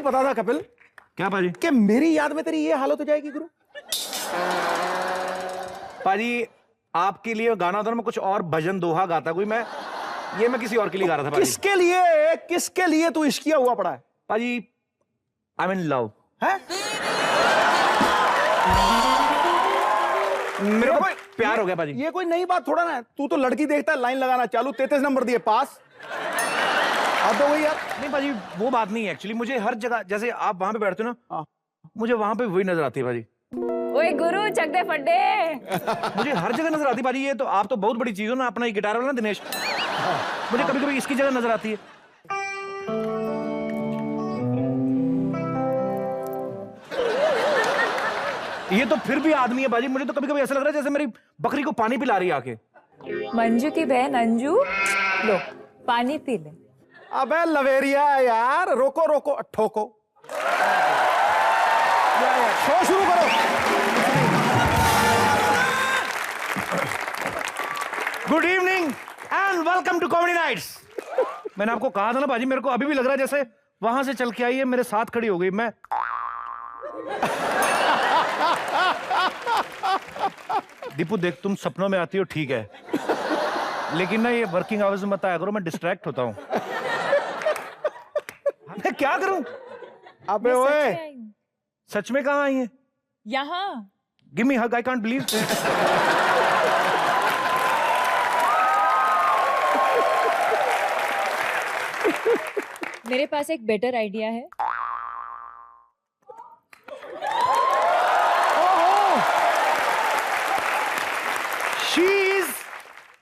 पता था कपिल। क्या पाजी? कि मेरी याद में तेरी ये हालत हो जाएगी गुरु। पाजी आपके लिए गाना था ना, मैं कुछ और भजन दोहा गाता कोई, मैं किसी और के लिए गा रहा था पाजी। किसके लिए तू इश्किया हुआ पड़ा है पाजी? आई एम इन लव है? मेरे को प्यार हो गया पाजी। ये कोई नई बात थोड़ा ना है। तू तो लड़की देखता है लाइन लगाना चालू, 33 नंबर दिए पास। अब तो वही यार। नहीं पाजी वो बात नहीं है एक्चुअली, मुझे हर जगह जैसे आप वहां पे बैठते हो ना, मुझे वहां पे वही नजर आती है पाजी। ओए गुरु चक दे फड्डे। मुझे हर जगह नजर आती है पाजी। ये तो आप तो बहुत बड़ी चीज हो ना, अपना ये गिटार वाला ना दिनेश, मुझे कभी कभी इसकी जगह नजर आती है। ये तो फिर भी आदमी है बाजी। मुझे तो कभी कभी ऐसा लग रहा है जैसे मेरी बकरी को पानी पिला रही है आके। मंजू की बहन अंजू, लो पानी पी ले। अबे लवेरिया यार, रोको रोको ठोको। शो शुरू करो। Good evening and welcome to comedy nights. मैंने आपको कहा था ना बाजी, मेरे को अभी भी लग रहा है जैसे वहां से चल के आई है, मेरे साथ खड़ी हो गई। मैं दीपू देख, तुम सपनों में आती हो ठीक है, लेकिन ना ये वर्किंग आवर्स में मत आया करो, मैं डिस्ट्रैक्ट होता हूँ। मैं क्या करूं? अबे ओए, सच में कहाँ आई है? यहाँ। Give me hug, I can't believe. मेरे पास एक बेटर आइडिया है। She is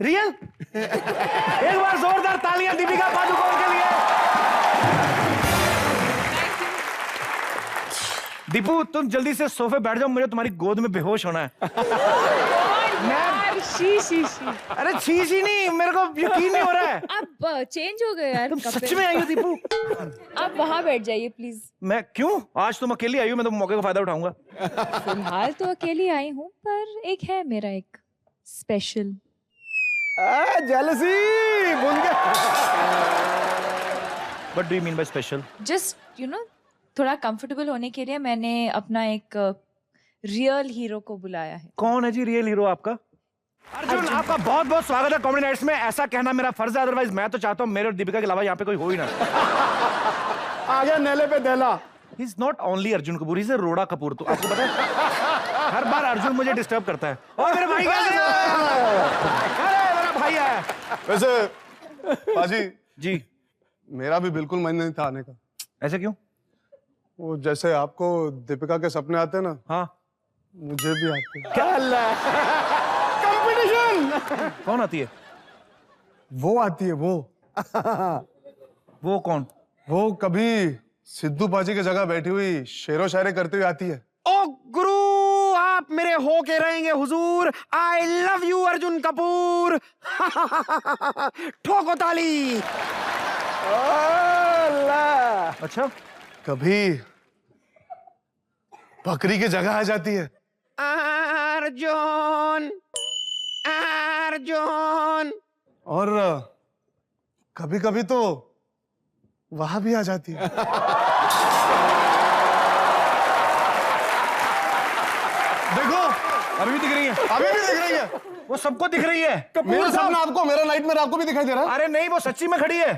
real. एक बार जोरदार तालियां दीपिका पादुकोण के लिए। दीपू तुम जल्दी से सोफे बैठ जाओ, मुझे तुम्हारी गोद में बेहोश होना है। शी। अरे छी नहीं, मेरे को यकीन नहीं हो रहा है। अब चेंज हो गए यार। तुम सच में आई हो दीपू? आप वहाँ बैठ जाइए प्लीज। मैं क्यों? आज तुम अकेली आई हो, मैं तो मौके का फायदा उठाऊंगा। फिलहाल तो अकेली आई हूँ, पर एक है मेरा एक स्पेशल। जेलसी भूल गया। What do you mean by special? Just you know थोड़ा कंफर्टेबल होने के लिए मैंने अपना एक रियल हीरो को बुलाया है। कौन है जी रियल हीरो आपका? अर्जुन, आपका बहुत बहुत स्वागत है कॉमेडी नाइट्स में। ऐसा कहना मेरा फर्ज है, अदरवाइज मैं तो चाहता हूँ मेरे और दीपिका के अलावा यहाँ पे कोई हो ही ना। आ गया नेले पे देला। He is not only Arjun Kapoor, he is रोड़ा कपूर। तो आपको पता है हर बार अर्जुन मुझे डिस्टर्ब करता है। ओ मेरे भाई कैसे हो? अरे मेरा भाई है। वैसे पाजी जी मेरा भी बिल्कुल मन नहीं था आने का। ऐसे क्यों? वो जैसे आपको दीपिका के सपने आते हैं ना, हाँ मुझे भी आते हैं। क्या कंपटीशन? कौन आती है? वो आती है वो। वो कौन? वो कभी सिद्धू पाजी की जगह बैठी हुई शेरो शायरी करती हुई आती है। ओ गुरु, आप मेरे हो के रहेंगे हुजूर। I love you Arjun Kapoor. ठोको ताली। अच्छा कभी बकरी की जगह आ जाती है। अर्जुन अर्जुन। और कभी कभी तो वहां भी आ जाती है। देखो अभी भी दिख रही है। अभी भी दिख रही है। वो सबको दिख रही है। मेरा सपना आपको, मेरा नाइटमेयर आपको भी दिखाई दे रहा है। अरे नहीं, वो सच्ची में खड़ी है।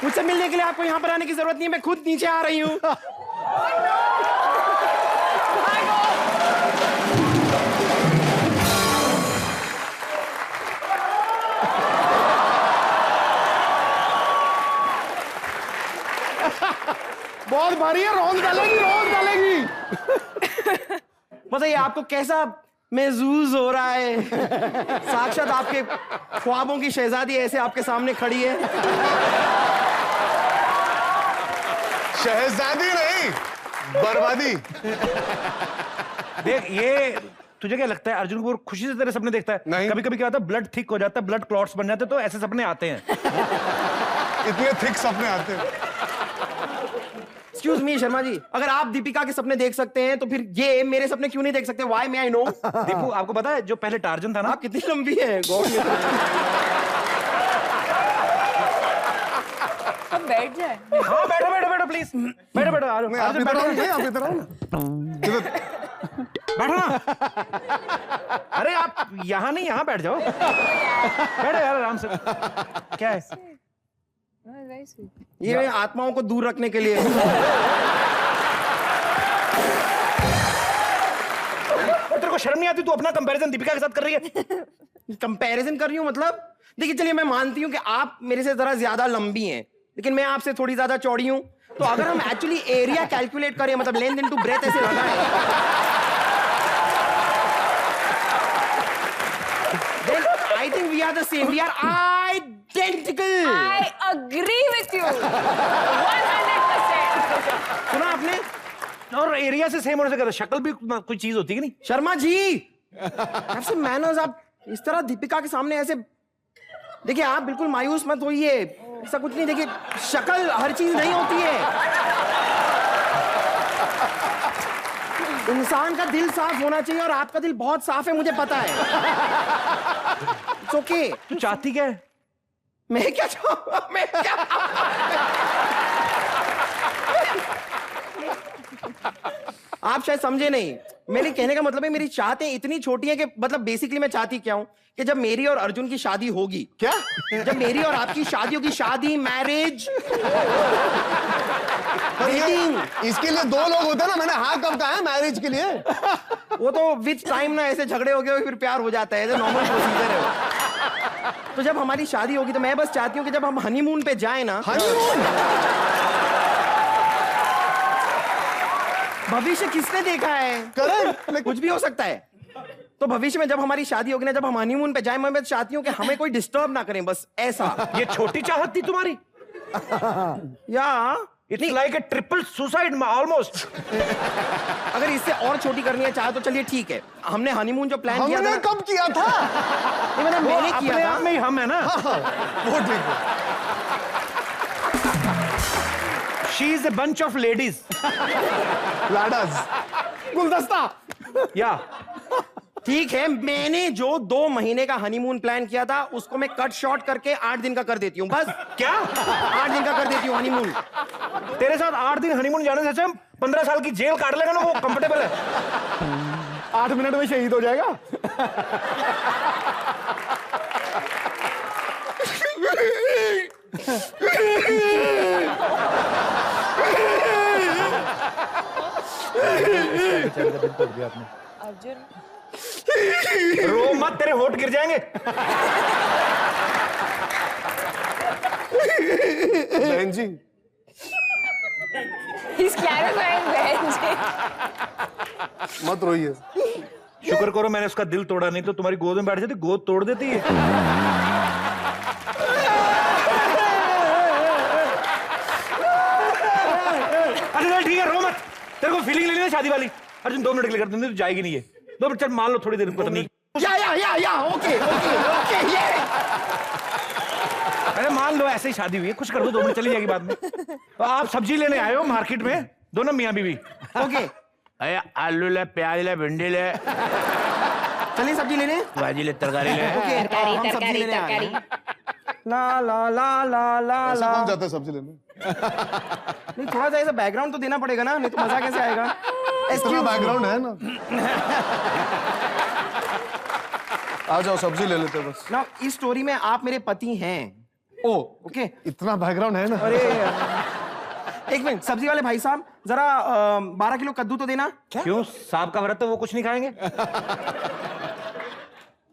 मुझसे मिलने के लिए आपको यहाँ पर आने की जरूरत नहीं है, मैं खुद नीचे आ रही हूँ। बहुत भारी है, रोज डालेगी। बताइए आपको कैसा महसूस हो रहा है? साक्षात आपके ख्वाबों की शहजादी ऐसे आपके सामने खड़ी है। शहजादी नहीं, बर्बादी। देख ये तुझे क्या लगता है अर्जुन कपूर खुशी से तेरे सपने देखता है? नहीं। कभी कभी क्या होता है, ब्लड थिक हो जाता है, ब्लड क्लॉट्स बन जाते हैं, तो ऐसे सपने आते हैं। इतने थिक सपने आते हैं। एक्सक्यूज मी शर्मा जी, अगर आप दीपिका के सपने देख सकते हैं तो फिर ये मेरे सपने क्यों नहीं देख सकते? Why may I know? Deepu आपको पता है जो पहले टार्जन था ना, आप कितनी लंबी है? गॉड। बैठ जाए? हाँ बैठो बैठो बैठो प्लीज, बैठो बैठो आ जाओ, मैं आप अर्जुन, इधर बैठो आओ, मैं आप इधर आओ ना। इधर बैठो ना। अरे आप यहाँ नहीं, यहाँ बैठ जाओ, बैठो यार आराम से। क्या है? Very sweet. ये आत्माओं को दूर रखने के लिए। तेरे को शर्म नहीं आती? तू अपना कंपैरिजन दीपिका के साथ कर रही है। कंपैरिजन कर रही हूँ मतलब? देखिए चलिए मैं मानती हूँ कि आप मेरे से जरा ज्यादा लंबी हैं, लेकिन मैं आपसे थोड़ी ज्यादा चौड़ी हूँ। तो अगर हम एक्चुअली एरिया कैलकुलेट करें, मतलब लेंथ इनटू ब्रेथ ऐसे लगाएं, then I think we are the same. We are identical. I agree with you. 100%. सुना आपने? और एरिया से सेम होने से कहता, शक्ल भी कोई चीज होती है कि नहीं? शर्मा जी, आपसे मैनर्स, आप इस तरह दीपिका के सामने ऐसे, देखिए आप बिल्कुल मायूस मत होइए, ऐसा कुछ नहीं। देखिए शक्ल हर चीज नहीं होती है, इंसान का दिल साफ होना चाहिए, और आपका दिल बहुत साफ है, मुझे पता है। It's okay. तू चाहती क्या है? मैं क्या चाहूँ? मैं क्या? आप शायद समझे नहीं, मेरे कहने का मतलब है मेरी चाहतें इतनी छोटी हैं कि मतलब बेसिकली मैं चाहती क्या हूं कि जब मेरी और अर्जुन की शादी होगी, क्या? जब मेरी और आपकी शादी होगी, शादी, मैरिज, इसके लिए 2 लोग होते हैं ना, मैंने हाँ कब कहा है मैरिज के लिए? वो तो विथ टाइम ना ऐसे झगड़े हो गए फिर प्यार हो जाता है, ऐसे नॉर्मल प्रोसीजर है। तो जब हमारी शादी होगी तो मैं बस चाहती हूँ कि जब हम हनीमून पे जाए ना, हनीमून? भविष्य किसने देखा है? करेक्ट, कुछ भी हो सकता है। तो भविष्य में जब हमारी शादी होगी ना, जब हम हनीमून पे जाए, मैं बस चाहती हूँ कि हमें कोई डिस्टर्ब ना करें, बस ऐसा। ये छोटी चाहत थी तुम्हारी? या it's like a triple suicide almost. अगर इससे और छोटी करनी है चाहे तो चलिए ठीक है। हमने हनीमून जो प्लान किया था हमने ना, कब किया था? ये मतलब मैंने अपने किया आप था। में ही हम है ना। वो ठीक है। She is a bunch of ladies. लाडस, गुलदस्ता। या ठीक है, मैंने जो 2 महीने का हनीमून प्लान किया था उसको मैं कट शॉर्ट करके 8 दिन का कर देती हूँ, बस। क्या? 8 दिन का कर देती हूँ हनीमून। तेरे साथ 8 दिन हनीमून जाने से अच्छा 15 साल की जेल काट लेगा ना, वो कंफर्टेबल है। 8 मिनट में शहीद हो जाएगा। अर्जुन, रो मत, तेरे होठ गिर जाएंगे। बहन जी, he's clarifying बहन जी। मत रोइए। शुक्र करो मैंने उसका दिल तोड़ा, नहीं तो तुम्हारी गोद में बैठ जाती, गोद तोड़ देती है। अच्छा चल ठीक है, रो मत। तेरे को फीलिंग लेनी है शादी वाली? अर्जुन 2 मिनट के लिए कर दूंगी, तो जाएगी नहीं ये। 2 मिनट चल मान लो, थोड़ी देर को नहीं। या ओके ओके ये। अरे मान लो ऐसे ही शादी हुई है, कुछ कर दो, 2 मिनट चली जाएगी बाद में। तो आप सब्जी लेने आए हो मार्केट में, दोनों मियाँ बीवी। ओके, अरे आलू ले, प्याज ले, भिंडी ले, चलिए सब्जी लेने। भाजी ले, तरकारी ले। ओके, हम सब्जी लेने आ रहे हैं। ला ला ला ला ला ऐसे ला। कौन जाता है सब्जी लेने? नहीं, थोड़ा सा ऐसा बैकग्राउंड तो देना पड़ेगा ना, नहीं तो मजा कैसे आएगा? इतना बैकग्राउंड है ना। आ जाओ, सब्जी ले लेते हैं बस। ना, इस स्टोरी में आप मेरे पति हैं। ओ, ओके, इतना बैकग्राउंड है ना। अरे एक मिनट, सब्जी वाले भाई साहब जरा 12 किलो कद्दू तो देना। क्यों? सांप का व्रत है, वो कुछ नहीं खाएंगे?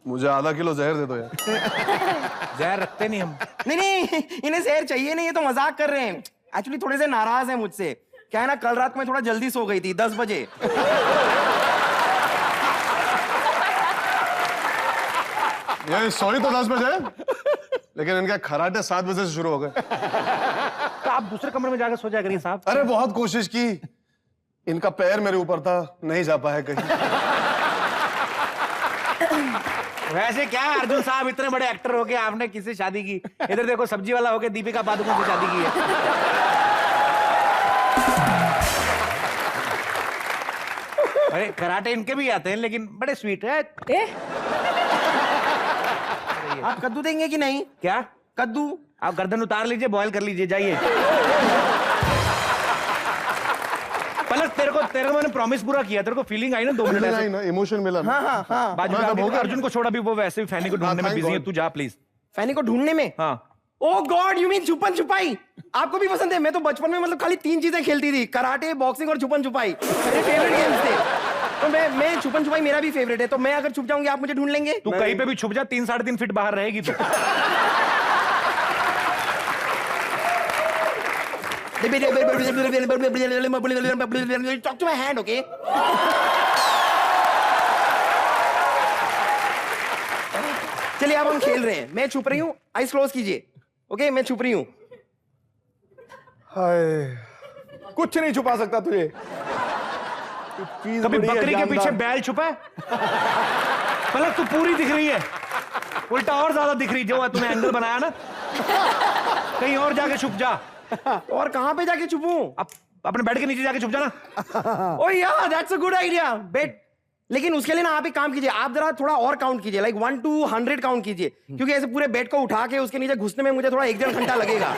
मुझे आधा किलो जहर दे दो यार। जहर रखते नहीं हम। नहीं नहीं, इन्हें शहर चाहिए नहीं, ये तो मजाक कर रहे हैं। एक्चुअली थोड़े से नाराज हैं मुझसे। क्या है ना, कल रात में थोड़ा जल्दी सो गई थी, 10 बजे। ये सॉरी तो 10 बजे, लेकिन इनका खराटे 7 बजे से शुरू हो गए। तो आप दूसरे कमरे में जाकर सो जाया करिए साहब। अरे बहुत कोशिश की, इनका पैर मेरे ऊपर था, नहीं जा पाया कहीं। वैसे क्या अर्जुन साहब, इतने बड़े एक्टर होके आपने किससे शादी की? इधर देखो, सब्जी वाला होके दीपिका पादुकोण से शादी की है। अरे कराटे इनके भी आते हैं, लेकिन बड़े स्वीट है। आप कद्दू देंगे कि नहीं? क्या? कद्दू। आप गर्दन उतार लीजिए, बॉयल कर लीजिए, जाइए। पलक तेरे को मैंने प्रॉमिस पूरा किया, तेरे को फीलिंग आई ना 2 मिनट ऐसे? ना इमोशन मिला ना। हाँ। बाजू में आके अर्जुन को छोड़ा भी, वो वैसे भी फैनी को ढूंढने में thank बिजी है, God. तू जा प्लीज। फैनी को ढूंढने में? हाँ। ओ गॉड, यू मीन छुपन छुपाई? आपको भी पसंद है? मैं तो बचपन में मतलब खाली 3 चीजें खेलती थी, कराटे, बॉक्सिंग और छुपन छुपाई। मेरे फेवरेट गेम्स थे। तो मैं छुपन छुपाई मेरा भी फेवरेट है। तो मैं अगर छुप जाऊंगी, आप मुझे ढूंढ लेंगे? तू कहीं पे भी छुप जा, 3 साढ़े 3 फीट बाहर रहेगी तू। Talk to my hand, okay? चलिए अब हम खेल रहे हैं। मैं छुप रही हूँ, आइस क्लोज कीजिए। ओके, मैं छुप रही हूँ। हाय, कुछ नहीं छुपा सकता तुझे। कभी बकरी के पीछे बैल छुपा है? पलक तू पूरी दिख रही है, उल्टा और ज्यादा दिख रही, जो तूने एंगल बनाया ना। कहीं और जाके छुप जा। और कहाँ पे जाके छुपूं? अपने बेड के नीचे जाके छुप जाना। ओह यार, that's a good idea. Bed, लेकिन उसके लिए ना आप एक काम कीजिए, आप जरा थोड़ा और काउंट कीजिए, लाइक 1 to 100 काउंट कीजिए, क्योंकि ऐसे पूरे बेड को उठा के उसके नीचे घुसने में मुझे थोड़ा 1 डेढ़ घंटा लगेगा,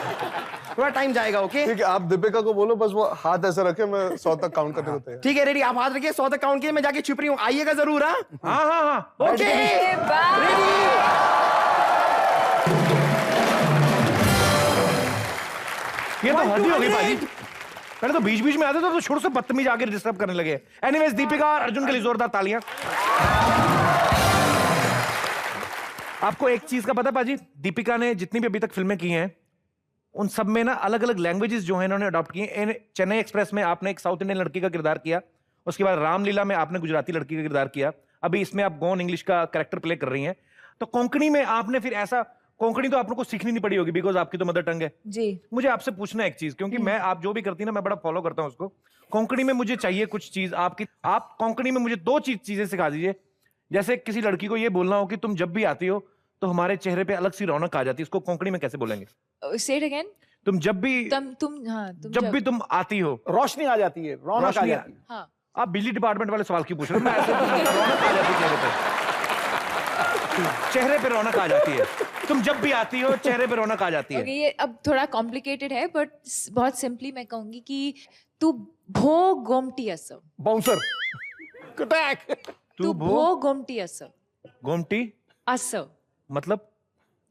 थोड़ा टाइम जाएगा। ओके ठीक है, आप दीपिका को बोलो बस वो हाथ ऐसे रखे, मैं 100 तक काउंट करने को तैयार। ठीक है, रेडी? आप हाथ रखिए, 100 तक काउंट कीजिए, मैं जाके छुप रही हूँ, आइएगा जरूर। हाँ। ओके, ये तो हद ही हो गई भाई। पहले तो बीच बीच में आते तो शुरू से बदतमीज आके डिस्टर्ब करने लगे। एनीवेज, दीपिका और अर्जुन के लिए जोरदार तालियां। आपको एक चीज का पता पाजी, दीपिका ने जितनी भी अभी तक फिल्में की हैं उन सब में ना अलग अलग लैंग्वेजेस जो है इन्होंने अडॉप्ट की हैं। चेन्नई एक्सप्रेस में आपने एक साउथ इंडियन लड़की का किरदार किया, उसके बाद रामलीला में आपने गुजराती लड़की का किरदार किया, अभी इसमें आप गोन इंग्लिश का कैरेक्टर प्ले कर रही हैं। तो कोंकणी में आपने फिर ऐसा, कोंकणी तो आपको सीखनी नहीं पड़ी होगी बिकॉज आपकी तो मदर टंग है जी। मुझे आपसे पूछना है एक चीज, क्योंकि मैं आप जो भी करती ना मैं बड़ा फॉलो करता हूं उसको। कोंकणी में मुझे चाहिए कुछ चीज आपकी, आप कोंकणी में मुझे 2 चीजें सिखा दीजिए। जैसे किसी लड़की को ये बोलना हो कि तुम जब भी आती हो तो हमारे चेहरे पे अलग सी रौनक आ जाती है, इसको कोंकणी में कैसे बोलेंगे? से इट अगेन। तुम जब भी जब भी तुम आती हो रोशनी आ जाती है, रौनक आ रोशनी जाती है। हाँ। आप बिजली डिपार्टमेंट वाले सवाल क्यों पूछ रहे हो? मैं ऐसे रौनक आ जाती है चेहरे पे, चेहरे पे रौनक आ जाती है। तुम जब भी आती हो चेहरे पे रौनक आ जाती है। Okay, ये अब थोड़ा कॉम्प्लिकेटेड है बट बहुत सिंपली मैं कहूंगी कि तू भो गोमटी असो। बाउंसर कटैक। तू भो गोमटी असो। गोमटी असो मतलब?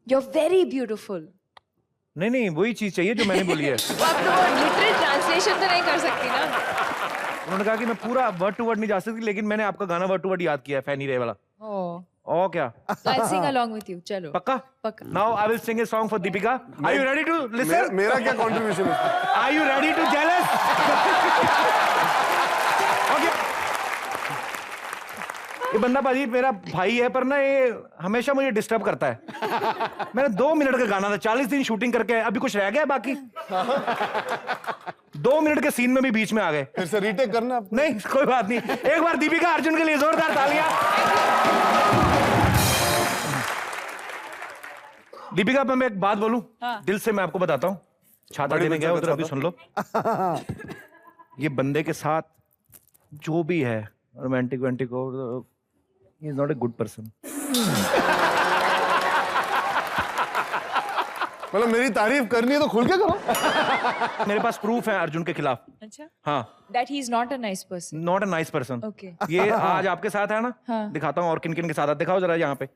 You are very beautiful. नहीं वही चीज चाहिए जो मैंने बोली है। अब तो लिटरल ट्रांसलेशन तो नहीं कर सकती ना। उन्होंने कहा कि मैं पूरा वर्ड टू वर्ड नहीं जा सकती, लेकिन मैंने आपका गाना वर्ड टू वर्ड याद किया है, फैनी रे वाला। ओ क्या? I'll sing along with you. चलो। पक्का? पक्का। Now I will sing a song for Deepika. Are you ready to listen? मेरा क्या कंट्रीब्यूशन है? Are you ready to jealous? Okay. ये बंदा बाजी मेरा भाई है, पर ना ये हमेशा मुझे डिस्टर्ब करता है। मैंने 2 मिनट का गाना था, 40 दिन शूटिंग करके अभी कुछ रह गया बाकी? 2 मिनट के सीन में भी बीच में आ गए। फिर से रीटेक करना? नहीं कोई बात नहीं, एक बार दीपिका अर्जुन के लिए जोरदार तालियां। दीपिका पे मैं एक बात बोलूं, दिल से मैं आपको बताता हूं, छाता देने गया उधर, अभी सुन लो। ये बंदे के साथ जो भी है romantic वेंटिक, he is not a good person. मतलब मेरी तारीफ करनी है तो खुल के करो। मेरे पास प्रूफ है अर्जुन के खिलाफ। अच्छा। हाँ, That he is not a nice person. Not a nice person. Okay. ये आज आपके साथ है ना? हाँ। दिखाता हूँ और किन किन के साथ है, दिखाओ जरा यहाँ पे।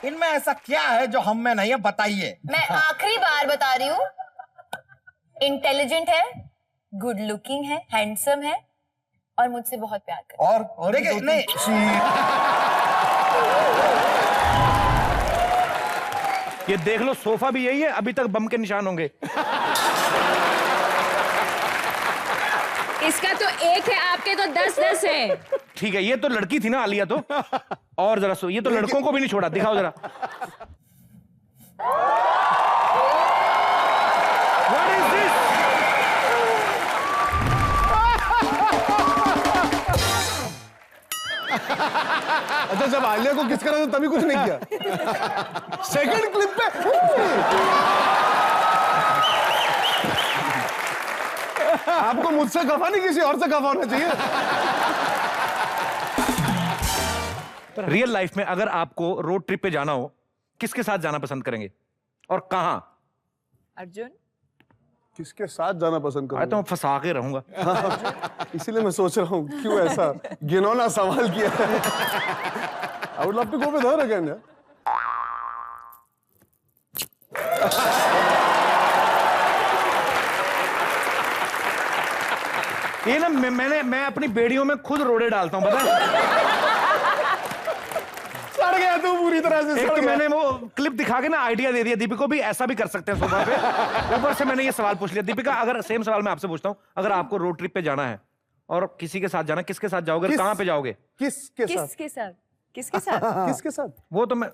इनमें ऐसा क्या है जो हम में नहीं है, बताइए। मैं आखिरी बार बता रही हूँ, इंटेलिजेंट है, गुड लुकिंग है, हैंडसम है और मुझसे बहुत प्यार करता है। और देखिए नहीं, ये देख लो, सोफा भी यही है, अभी तक बम के निशान होंगे। इसका तो 1 है, आपके तो 10 है। ठीक है, ये तो लड़की थी ना आलिया तो। और जरा सो, ये तो लड़कों को भी नहीं छोड़ा, दिखाओ जरा। What is this? अच्छा, जब आलिया को किस करा था तभी कुछ नहीं किया। सेकंड क्लिप पे आपको मुझसे खफा नहीं, किसी और से खफा होना चाहिए। रियल लाइफ में अगर आपको रोड ट्रिप पे जाना हो, किसके साथ जाना पसंद करेंगे और कहां? अर्जुन, किसके साथ जाना पसंद तो करूंगा? मैं फंसा के रहूंगा। इसीलिए मैं सोच रहा हूँ क्यों ऐसा घिनौना सवाल किया है। I would love to go with her again. ये ना मैं अपनी बेड़ियों में खुद रोड़े डालता हूं, पता है? सड़ गया तू पूरी तरह से। एक सड़ तो गया। मैंने वो क्लिप दिखा के ना आइडिया दे दिया, दीपिका को भी ऐसा भी कर सकते हैं सोफा पे। ऊपर से मैंने ये सवाल पूछ लिया। दीपिका, अगर सेम सवाल मैं आपसे पूछता हूं, अगर आपको रोड ट्रिप पे जाना है और किसी के साथ जाना, किसके साथ जाओगे, कहां पे जाओगे? किसके साथ? किसके साथ? किसके साथ? किसके साथ? वो तो मैं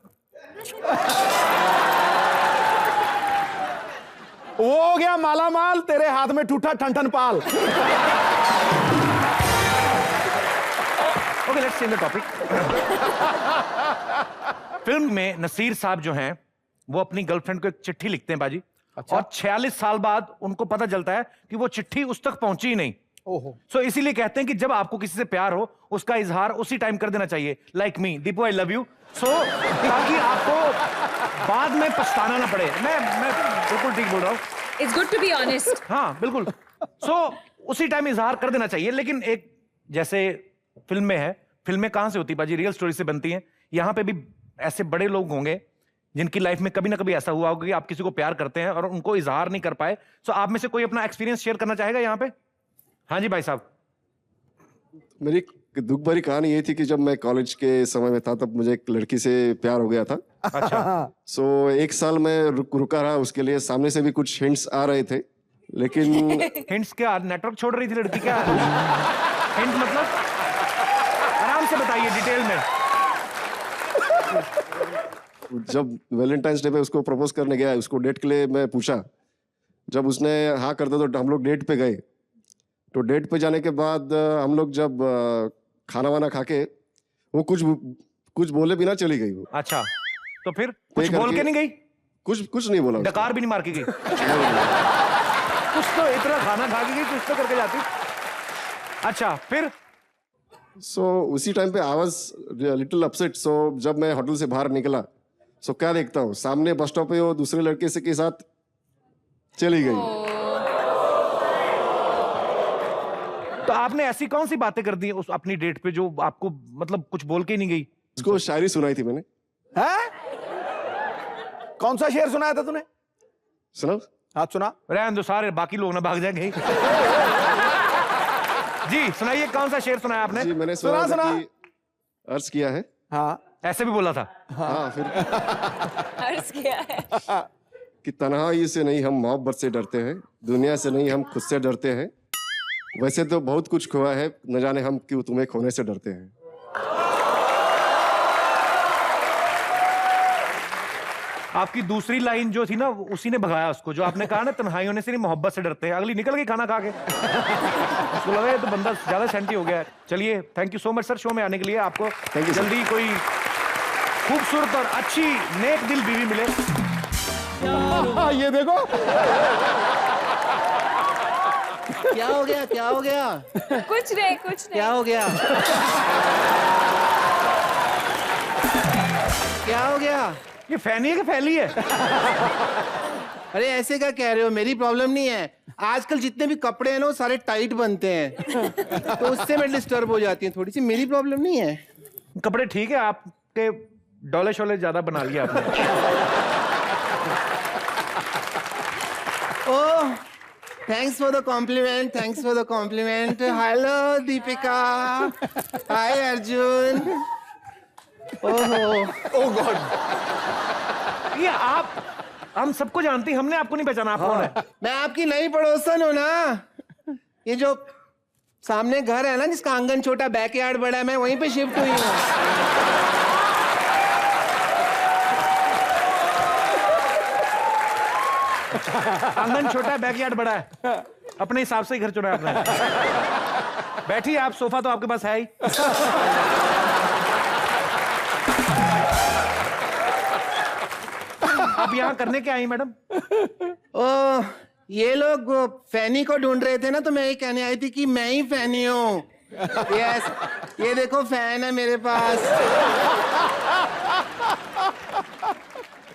वो हो गया माला माल, तेरे हाथ में ठूठा ठन पाल। Okay, let's change the topic. Film में नसीर साहब जो हैं वो अपनी गर्लफ्रेंड को एक चिट्ठी लिखते हैं बाजी। अच्छा। और 46 साल बाद उनको पता चलता है कि वो चिट्ठी उस तक पहुंची ही नहीं। ओहो। सो इसीलिए कहते हैं कि जब आपको किसी से प्यार हो, उसका इजहार उसी टाइम कर देना चाहिए। Like me, Deepu I love you. So ताकि आपको बाद में पछताना ना पड़े। मैं बिल्कुल ठीक बोल रहा हूँ। It's good to be honest. हाँ बिल्कुल। सो उसी टाइम इजहार कर देना चाहिए। लेकिन एक जैसे फिल्म में है, फिल्में कहां से होती बाजी? रियल स्टोरी से बनती हैं। यहां पे भी ऐसे बड़े लोग होंगे जिनकी लाइफ में कभी ना कभी ऐसा हुआ होगा कि आप किसी को प्यार करते हैं और उनको इजहार नहीं कर पाए। सो आप में से कोई अपना एक्सपीरियंस शेयर करना चाहेगा यहाँ पे? हाँ जी भाई साहब। मेरी दुख भरी कहानी ये थी कि जब मैं कॉलेज के समय में था तब मुझे एक लड़की से प्यार हो गया था। अच्छा। सो एक साल मैं रुका रहा उसके लिए। सामने से भी कुछ हिंट्स आ रहे थे, लेकिन हिंट्स क्या? नेटवर्क छोड़ रही थी लड़की क्या? हिंट मतलब आराम से बताइए डिटेल में। जब वैलेंटाइंस डे पे उसको प्रपोज करने गया, उसको डेट के लिए मैं पूछा। जब उसने हाँ कर दिया तो हम लोग डेट पे गए। तो डेट पे जाने के बाद हम लोग जब खाना वाना खा के, वो कुछ बोले बिना चली गई। वो अच्छा, तो फिर कुछ बोल के नहीं गई? कुछ नहीं बोला। डकार भी नहीं मार के गई? कुछ तो इतना खाना खा के गई, कुछ तो करके जाती। अच्छा, फिर? सो उसी टाइम पे आई वाज लिटिल अपसेट। सो जब मैं होटल से बाहर निकला, सो क्या देखता हूँ, सामने बस स्टॉप पे वो दूसरे लड़के से के साथ चली गई। तो आपने ऐसी कौन सी बातें कर दी उस अपनी डेट पे जो आपको मतलब कुछ बोल के नहीं गई? उसको शायरी सुनाई थी मैंने। हैं? कौन सा शेर सुनाया था तूने? सुना? हाँ सुना। रहने दो, सारे बाकी लोग ना भाग जाएंगे। जी सुनाइए, कौन सा शेर सुनाया आपने? जी मैंने सुना कि अर्ज किया है। हाँ ऐसे भी बोला था? हाँ फिर अर्ज किया है कि तन्हाई से नहीं हम मोहब्बत से डरते हैं, दुनिया से नहीं हम खुद से डरते हैं, वैसे तो बहुत कुछ खोया है, न जाने हम क्यों तुम्हें खोने से डरते हैं। आपकी दूसरी लाइन जो थी ना, उसी ने भगाया उसको। जो आपने कहा ना तन्हाई होने से नहीं मोहब्बत से डरते हैं, अगली निकल गई खाना खा के। उसको लगा ये तो बंदा ज्यादा सेंटी हो गया है। चलिए, thank you so much sir show में आने के लिए। आपको Thank you, sir. जल्दी कोई खूबसूरत और अच्छी नेक दिल बीवी मिले। ये देखो क्या हो गया? क्या हो गया? कुछ नहीं, कुछ क्या नहीं। हो गया? क्या हो गया? ये फैनी है कि फैली है? अरे ऐसे क्या कह रहे हो? मेरी प्रॉब्लम नहीं है। आजकल जितने भी कपड़े हैं ना वो सारे टाइट बनते हैं, तो उससे मैं डिस्टर्ब हो जाती हूँ थोड़ी सी। मेरी प्रॉब्लम नहीं है। कपड़े ठीक है, आपके डोले शोले ज्यादा बना लिया आपने। Oh, thanks for the compliment, thanks for the compliment. Hello Deepika. Hi Arjun. Oho, oh God. ये आप, हम सबको जानते हैं, हमने आपको नहीं पहचाना। आप कौन है? मैं आपकी नई पड़ोसन हूँ ना। ये जो सामने घर है ना, जिसका आंगन छोटा बैकयार्ड बड़ा है, मैं वहीं पे शिफ्ट हुई हूँ। आंगन छोटा है, बैकयार्ड बड़ा है। अपने हिसाब से ही घर चुना है आपने। बैठिए आप, सोफा तो आपके पास है ही। आप यहाँ करने क्या आई मैडम? ओह, ये लोग फैनी को ढूंढ रहे थे ना, तो मैं ये कहने आई थी कि मैं ही फैनी हूँ। यस, ये देखो फैन है मेरे पास।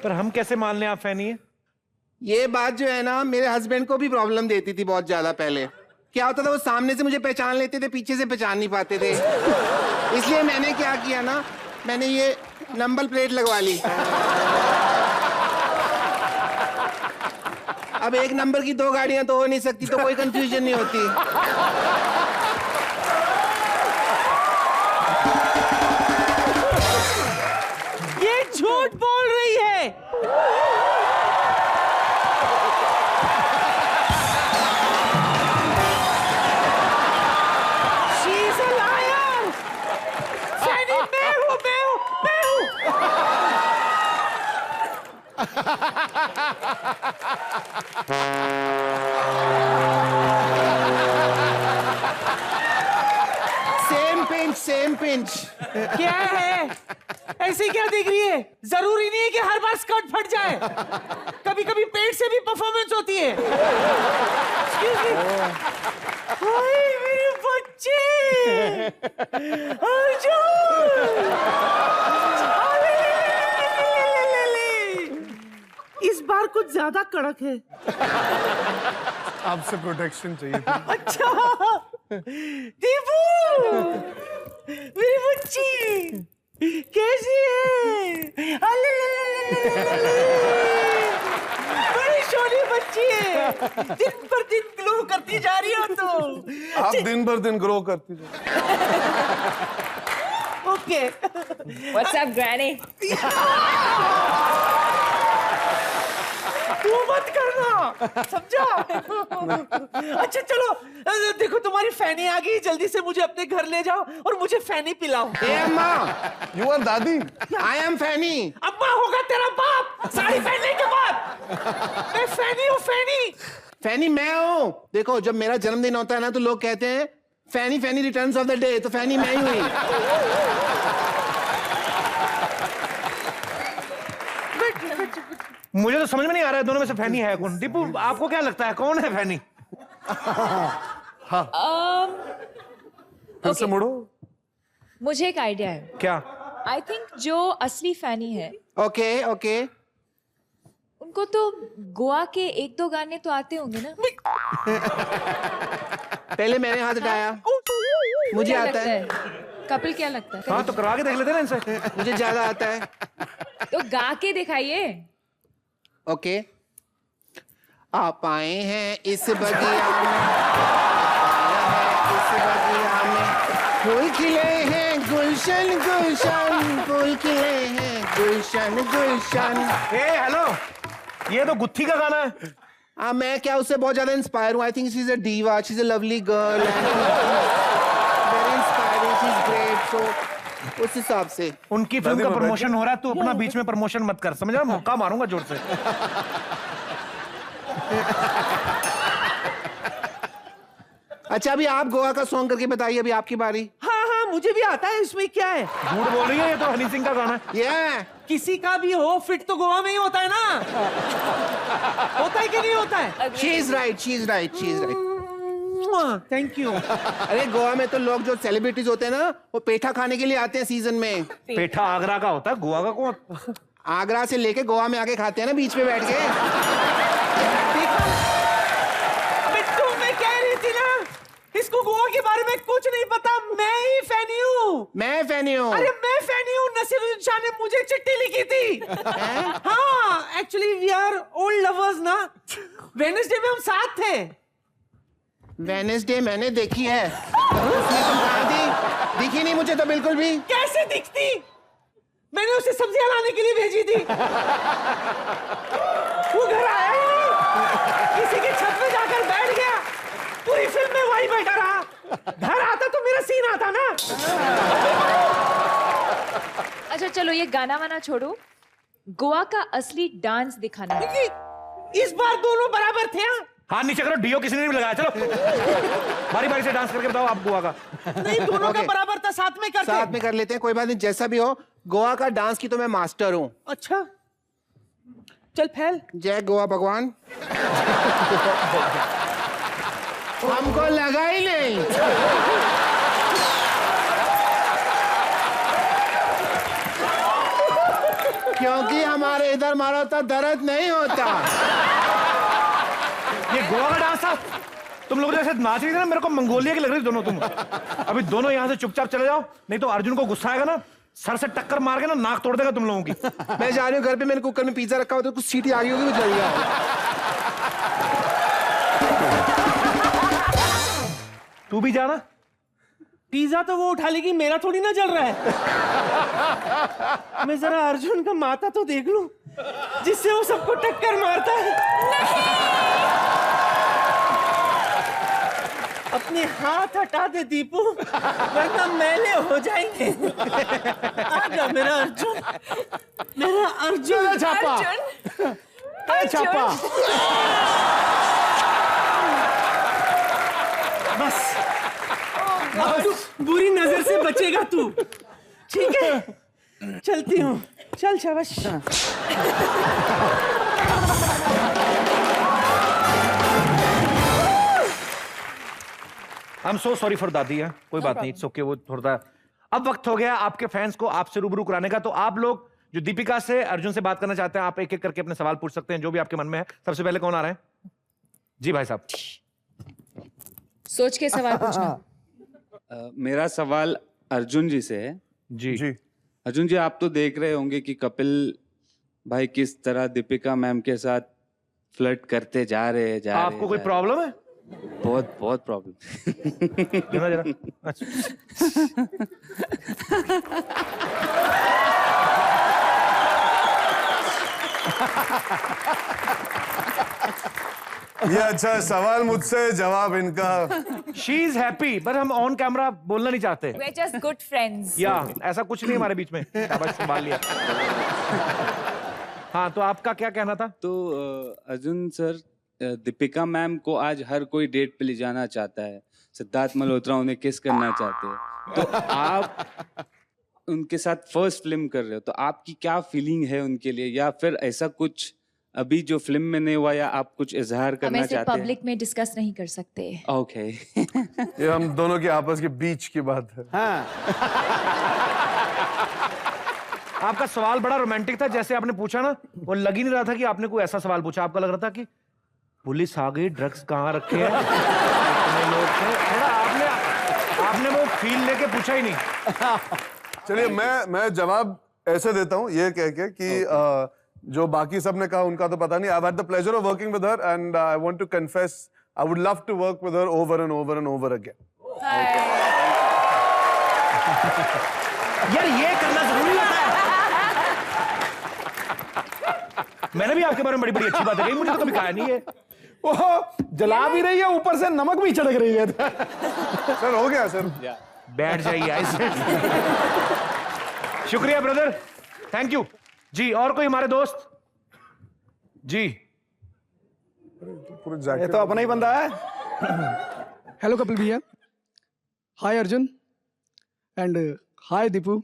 पर हम कैसे मान लें आप फैनी है? ये बात जो है ना, मेरे हस्बैंड को भी प्रॉब्लम देती थी बहुत ज्यादा पहले। क्या होता था, वो सामने से मुझे पहचान लेते थे, पीछे से पहचान नहीं पाते थे। इसलिए मैंने क्या किया ना, मैंने ये नंबर प्लेट लगवा ली। अब एक नंबर की 2 गाड़ियां तो हो नहीं सकती, तो कोई कंफ्यूजन नहीं होती। ये झूठ बोल रही है। She's a liar. फैनी मैं हूँ। Same pinch. क्या है? ऐसे क्या देख रही है? जरूरी नहीं है कि हर बार स्कर्ट फट जाए। कभी कभी पेट से भी परफॉर्मेंस होती है। Excuse me. हाय मेरे बच्चे, अर्जुन। इस बार कुछ ज्यादा कड़क है। आपसे प्रोटेक्शन चाहिए था। अच्छा दीपू, मेरी बच्ची कैसी है? बड़ी सोनी बच्ची है, दिन पर दिन ग्लो करती जा रही हो तो। आप दिन भर दिन ग्रो करती जाओ। ओके। What's up, Granny? तू मत करना, समझा? अच्छा चलो, देखो तुम्हारी फैनी आ गई, जल्दी से मुझे अपने घर ले जाओ और मुझे फैनी पिलाओ। ए अम्मा, यू आर दादी। आई एम फैनी। अम्मा होगा तेरा बाप साड़ी पहनने के बाद। मैं फैनी हूँ, फैनी। फैनी मैं हूँ। देखो, जब मेरा जन्मदिन होता है ना, तो लोग कहते हैं फैनी फैनी रिटर्न्स ऑफ द डे, तो फैनी मैं ही हुई। मुझे तो समझ में नहीं आ रहा है दोनों में से फैनी है कौन। दीपू, आपको क्या लगता है कौन है फैनी? फिर से मुड़ो। मुझे एक आइडिया है। क्या? आई थिंक जो असली फैनी है ओके ओके। उनको तो गोवा के 1-2 गाने तो आते होंगे ना। पहले मैंने हाथ उठाया, मुझे क्या आता लगता है। है? कपिल क्या लगता है? हाँ तो करवा के देख लेते ना इनसे। मुझे ज्यादा आता है। तो गा के दिखाइए। ओके। आप आए हैं इस बगिया में, इस बगिया में फूल खिले हैं गुलशन गुलशन, फूल खिले हैं गुलशन गुलशन। ए हेलो, ये तो गुत्थी का गाना है। मैं क्या उससे बहुत ज्यादा इंस्पायर हूँ। I think she is a diva, she is a lovely girl, very inspiring, she is great. So उस हिसाब से उनकी फिल्म का प्रमोशन हो रहा है, तू अपना बीच में प्रमोशन मत कर, समझा? मौका मारूंगा जोर से। अच्छा, अभी आप गोवा का सॉन्ग करके बताइए, अभी आपकी बारी। हाँ हाँ, मुझे भी आता है, इसमें क्या है? झूठ बोल रही है, ये तो हनी सिंह का गाना है। ये किसी का भी हो, फिट तो गोवा में ही होता है ना। होता है कि नहीं होता है? She is right, she is right, she is right. Thank you. अरे गोवा में तो लोग जो सेलिब्रिटीज होते हैं ना, वो पेठा खाने के लिए आते हैं सीजन में। पेठा आगरा का होता है, गोवा का कौन? आगरा से लेके गोवा में आके खाते हैं ना, बीच में बैठ के। अबे तुम मैं कह रही थी ना, इसको गोवा के बारे में कुछ नहीं पता। मैं ही फैनी हूँ। मैं फैनी हूँ। अरे मैं फैनी हूँ, नसीरुद्दीन शाह ने मुझे चिट्ठी लिखी थी। हाँ, actually we are old lovers ना। वेडनेसडे में हम साथ थे। वेडनेसडे मैंने देखी है, उसमें तुम कहाँ थी? दिखी नहीं मुझे तो बिल्कुल भी। कैसे दिखती? मैंने उसे सब्जियां लाने के लिए भेजी थी। वो घर आया ही नहीं, किसी की छत पे जाकर बैठ गया, पूरी फिल्म में वहीं बैठा रहा। घर आता तो मेरा सीन आता ना। अच्छा चलो, ये गाना वाना छोड़ो, गोवा का असली डांस दिखाना है। इस बार दोनों बराबर थे। हाँ नीचे करो, डीओ किसी ने भी लगाया। चलो बारी बारी से डांस करके बताओ आप गोवा का। नहीं, दोनों का बराबर था, साथ में करते। साथ में कर लेते हैं, कोई बात नहीं, जैसा भी हो। गोवा का डांस की तो मैं मास्टर हूँ। अच्छा चल फैल। जय गोवा भगवान। हमको लगा ही नहीं। क्योंकि हमारे इधर मारो तो दर्द नहीं होता। ये गोवा का डांस था। तुम लोग जैसे नाच रही थी ना, मेरे को मंगोलिया की लग रही दोनों तुम। अभी दोनों यहाँ से चुपचाप चले जाओ, नहीं तो अर्जुन को गुस्सा आएगा ना, सर से टक्कर मार के ना नाक तोड़ देगा तुम लोगों की। मैं जा रही हूँ घर पे, मैंने कुकर में पिज्जा रखा हुआ तो कुछ सीटी आ गई होगी, वो जल गया। तू भी जाना। पिज्जा तो वो उठा लेगी, मेरा थोड़ी ना जल रहा है। मैं जरा अर्जुन का माथा तो देख लूं, जिससे वो सबको टक्कर मारता है। अपने हाथ हटा दे दीपू, वरना मैले हो जाएंगे। आजा मेरा अर्जुन, मेरा अर्जुन। छापा छापा। बस अब तू बुरी नजर से बचेगा तू, ठीक है? चलती हूँ, चल शाबाश। I am so sorry for दादी है, कोई बात नहीं, इट्स ओके। वो थोड़ा अब वक्त हो गया आपके फैंस को आपसे रूबरू कराने का। तो आप लोग जो दीपिका से अर्जुन से बात करना चाहते हैं, आप एक एक करके अपने सवाल पूछ सकते हैं जो भी आपके मन में है। सबसे पहले कौन आ रहा है? जी भाई साहब। सोच के सवाल पूछना। मेरा सवाल अर्जुन जी से है। जी अर्जुन जी, आप तो देख रहे होंगे कि कपिल भाई किस तरह दीपिका मैम के साथ फ्लर्ट करते जा रहे हैं। आपको कोई प्रॉब्लम है? बहुत बहुत प्रॉब्लम। जरा जरा। अच्छा। ये अच्छा सवाल मुझसे, जवाब इनका। शी इज हैप्पी, पर हम ऑन कैमरा बोलना नहीं चाहते। We're just good friends. या ऐसा कुछ नहीं हमारे बीच में। शाबाश, संभाल लिया। हाँ, तो आपका क्या कहना था? तो अर्जुन सर, दीपिका मैम को आज हर कोई डेट पे ले जाना चाहता है। सिद्धार्थ मल्होत्रा उन्हें किस करना चाहते हैं, तो आप उनके साथ फर्स्ट फिल्म कर रहे हो, तो आपकी क्या फीलिंग है उनके लिए, या फिर ऐसा कुछ अभी जो फिल्म में नहीं हुआ, या आप कुछ इजहार करना चाहते हैं? पब्लिक में डिस्कस नहीं कर सकते। ओके। ये हम दोनों के आपस के बीच की बात है। हाँ। आपका सवाल बड़ा रोमांटिक था, जैसे आपने पूछा ना, वो लग ही नहीं रहा था कि आपने कोई ऐसा सवाल पूछा। आपका लग रहा था कि पुलिस आ गई, ड्रग्स कहाँ रखे हैं, इतने लोग थे। थोड़ा आपने वो फील लेके पूछा ही नहीं। चलिए मैं जवाब ऐसे देता हूँ, ये कह के कि जो बाकी सब ने कहा उनका तो पता नहीं। I've had the pleasure of working with her and I want to confess I would love to work with her over and over and over again. यार ये करना जरूरी होता है। मैंने भी आपके बारे में बड़ी बड़ी अच्छी बातें कही, मुझे तो कभी कहा नहीं है। वो जला भी रही है, ऊपर से नमक भी छिड़क रही है। सर हो गया सर। बैठ जाइए ऐसे। शुक्रिया ब्रदर, थैंक यू जी। और कोई हमारे दोस्त? जी ये तो अपना ही बंदा है। हेलो कपिल भैया, हाय अर्जुन एंड हाय दीपू।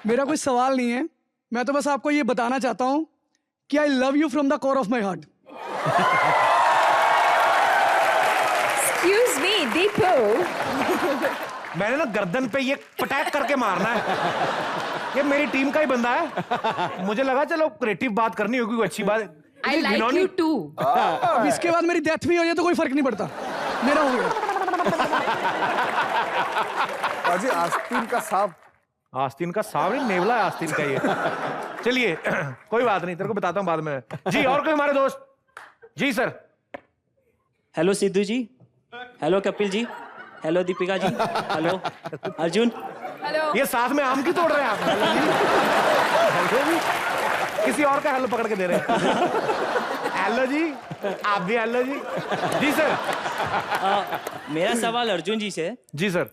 मेरा कोई सवाल नहीं है, मैं तो बस आपको ये बताना चाहता हूं कि आई love you from the core of my heart. Excuse me, Deepu. मैंने ना गर्दन पे ये पटैक करके मारना है। ये मेरी टीम का ही बंदा है। मुझे लगा चलो क्रिएटिव बात करनी होगी, कोई अच्छी बात। I like you too। अब इसके बाद मेरी डेथ भी हो जाए तो कोई फर्क नहीं पड़ता, मेरा हो गया। बाजी आस्तीन का सांप। आस्तीन का सांप नहीं, नेवला है आस्तीन का ये। चलिए कोई बात नहीं, तेरे को बताता हूँ बाद में। जी और कोई हमारे दोस्त? जी सर। हेलो सिद्धू जी, hello Kapil ji, hello Deepika ji, hello Arjun. Hello. ये साथ में आम की तोड़ रहे हैं आप? हेलो जी, किसी और का हेलो पकड़ के दे रहे हैं। हेलो जी, आप भी हेलो जी। जी सर। मेरा सवाल अर्जुन जी से। जी सर।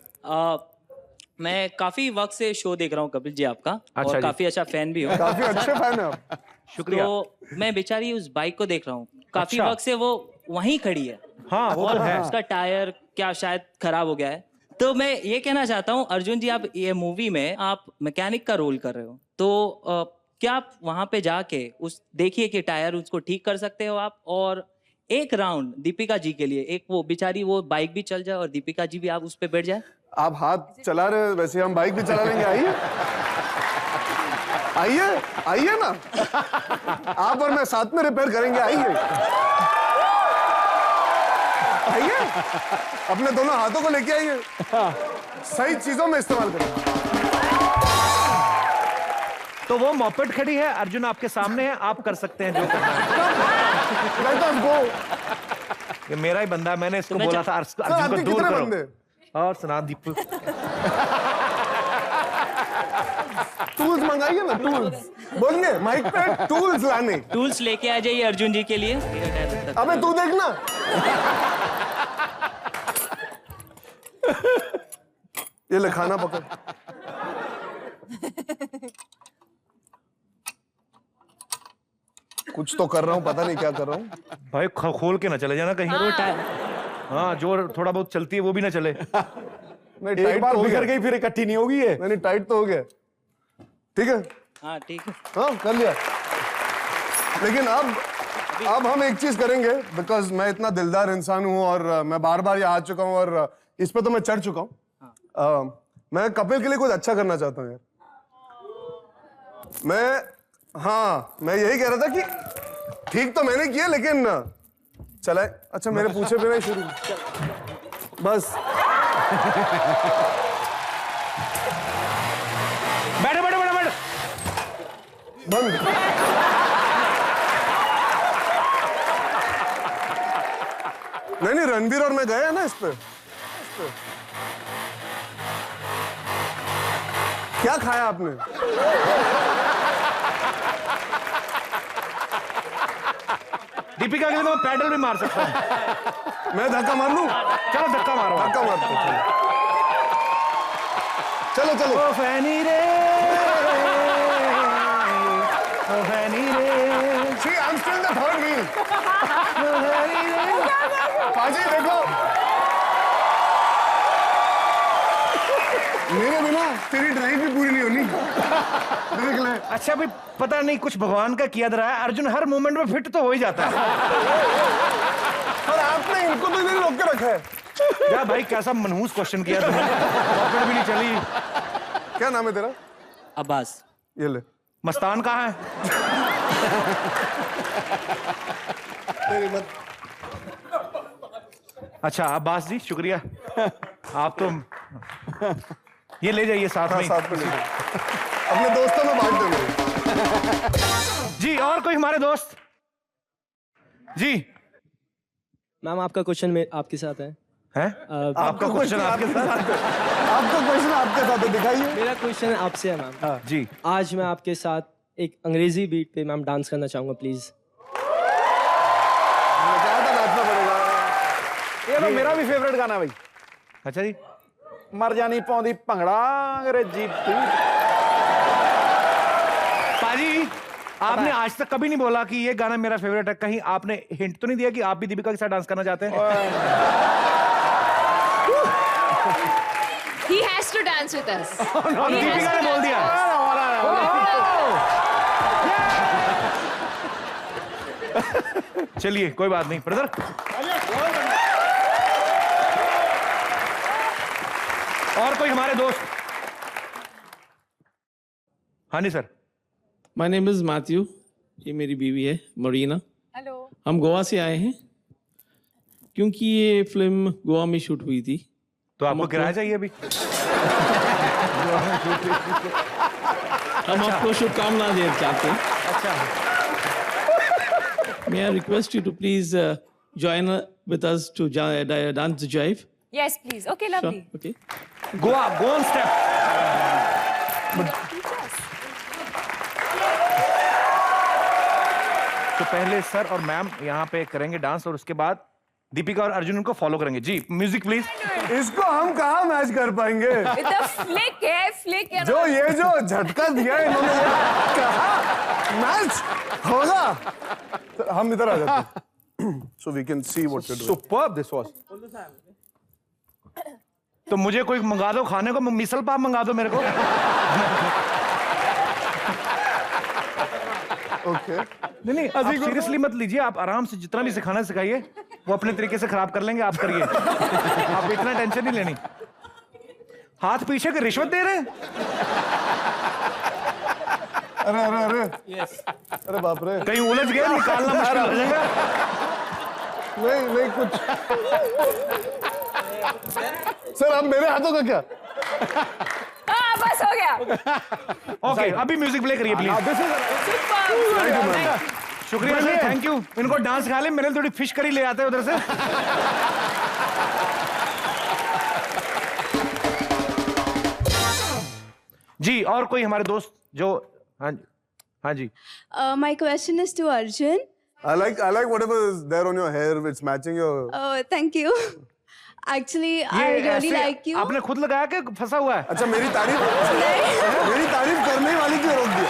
मैं काफी वक्त से शो देख रहा हूँ कपिल जी आपका, अच्छा और जी। काफी अच्छा फैन भी हूँ। काफी अच्छे फैन है आप। शुक्रिया। तो मैं बेचारी उस बाइक को देख रहा हूँ, काफी अच्छा। वक्त से वो वहीं खड़ी है। हाँ वो और तो है। उसका टायर क्या शायद खराब हो गया है। तो मैं ये कहना चाहता हूँ अर्जुन जी, आप ये मूवी में आप मैकेनिक का रोल कर रहे हो, तो क्या आप वहां पे जाके उस देखिए कि टायर उसको ठीक कर सकते हो आप, और एक राउंड दीपिका जी के लिए, एक वो बेचारी वो बाइक भी चल जाए और दीपिका जी भी आप उस पे बैठ जाए। आप हाथ चला रहे, वैसे हम बाइक भी चला लेंगे। आइए आइए आइए ना, आप और मैं साथ में रिपेयर करेंगे। आइए आइए, अपने दोनों हाथों को लेके आइए, सही चीजों में इस्तेमाल करें। तो वो मॉपेट खड़ी है, अर्जुन आपके सामने है, आप कर सकते हैं जो करना है। ये मेरा ही बंदा है, मैंने इसको बोला था अर्जुन को दूर करो। और सुना दीपू, टूल्स मंगाइए ना, टूल्स बोलिए माइक पे, टूल्स लाने। टूल्स लेके आ जाइए अर्जुन जी के लिए। अबे तू देखना, ये ले खाना पकड़। कुछ तो कर रहा हूँ, पता नहीं क्या कर रहा हूँ। भाई खोल के ना चले जाना कहीं। हाँ, जो थोड़ा बहुत चलती है वो भी ना चले। नहीं, एक टाइट बार तो हो बिखर गया। गई फिर इकट्ठी नहीं होगी ये। नहीं टाइट तो हो गया, ठीक है। हाँ ठीक है, हाँ कर लिया। लेकिन अब हम एक चीज करेंगे, बिकॉज मैं इतना दिलदार इंसान हूं और मैं बार बार यहाँ आ चुका हूँ और इस पे तो मैं चढ़ चुका हूँ। मैं कपिल के लिए कुछ अच्छा करना चाहता हूँ यार। मैं यही कह रहा था कि ठीक तो मैंने किया, लेकिन चला। अच्छा मेरे पूछे बिना ही शुरू बस। बैठो बैठो बैठो बैठो। बंद। नहीं रणबीर और मैं गए हैं ना इस पे। क्या खाया आपने? दीपिका के लिए मैं पैडल भी मार सकता हूँ। मैं धक्का मार लूं? चलो धक्का मारो। धक्का मारते चलो चलो। ओ फैनी रे, ओ फैनी रे। See, I'm still the third wheel. पाजी देखो, मेरे बिना तेरी ड्राइव भी पूरी नहीं होनी। देख ले। अच्छा भाई, पता नहीं कुछ भगवान का किया रहा है, अर्जुन हर मोमेंट में फिट तो हो ही जाता है। और आपने इनको तो इधर रोक के रखा है। या भाई कैसा मनहूस क्वेश्चन किया तुमने, पॉकेट भी नहीं चली। क्या नाम है तेरा? अब्बास। ये ले। मस्तान कहाँ है? तेरी मत। अच्छा अब्बास जी शुक्रिया, आप तो ये ले जाइए साथ में। साथ में ले जाइए, अपने दोस्तों में बांट देंगे। जी और कोई हमारे दोस्त? जी मैम आपका क्वेश्चन आपके साथ है। आपका क्वेश्चन आपके साथ? आपका क्वेश्चन आपके साथ है, दिखाइए। मेरा क्वेश्चन आपसे है मैम। जी आज मैं आपके साथ एक अंग्रेजी बीट पे मैम डांस करना चाहूंगा प्लीज। नाचना पड़ेगा। ये तो मेरा भी फेवरेट गाना है भाई। अच्छा जी। मर जानी पौंदी भंगड़ा अंग्रेजी बीट। पाजी आपने आज तक कभी नहीं बोला कि ये गाना मेरा फेवरेट है, कहीं आपने हिंट तो नहीं दिया कि आप भी दीपिका के साथ डांस करना चाहते हैं? He has to dance with us. अब दीपिका ने बोल दिया। चलिए कोई बात नहीं ब्रदर। और कोई हमारे दोस्त? हाँ जी sir. My name is Matthew, ये मेरी बीवी है मरीना। हेलो। हम गोवा से आए हैं क्योंकि ये फिल्म गोवा में शूट हुई थी। तो आपको किराया चाहिए अभी? हम आपको शुभकामनाएं देना चाहते हैं। अच्छा। May I request you to please join with us to dance the jive? Yes, please. Okay, lovely. Sure. Okay. Go on step. तो पहले सर और मैम यहाँ पे करेंगे डांस और उसके बाद दीपिका और अर्जुन उनको फॉलो करेंगे। जी म्यूजिक प्लीज। इसको हम कहाँ मैच कर पाएंगे? फ्लिक है, फ्लिक है। जो ये जो झटका दिया इन्होंने, कहाँ मैच होगा? तो हम इधर आ जाते हैं। So we can see what you're doing. Superb this was. तो मुझे कोई मंगा दो खाने को, मिसल पाव मंगा दो मेरे को। Okay. नहीं आप सीरियसली मत लीजिए, आप आराम से जितना भी सिखाना सिखाइए, वो अपने तरीके से खराब कर लेंगे, आप करिए। आप इतना टेंशन नहीं लेनी। हाथ पीछे के रिश्वत दे रहे हैं? अरे अरे अरे Yes. अरे बाप रे, कहीं उलझ गए, निकालना मुश्किल हो जाएगा। नहीं नहीं कुछ। सर अब मेरे हाथों का क्या? हाँ बस हो गया। ओके, अभी म्यूजिक प्ले करिए प्लीज। शुक्रिया सर, थैंक यू। इनको डांस खा ले, मेरे लिए थोड़ी फिश करी ले आते हैं उधर से। जी, और कोई हमारे दोस्त जो, हाँ जी, हाँ जी। My question is to Arjun. I like whatever is there on your hair. It's matching your. Oh, thank you. Actually, I really ऐसे like you. आपने खुद लगाया कि फंसा हुआ है? अच्छा, मेरी तारीफ करने वाली क्यों रोक दिया?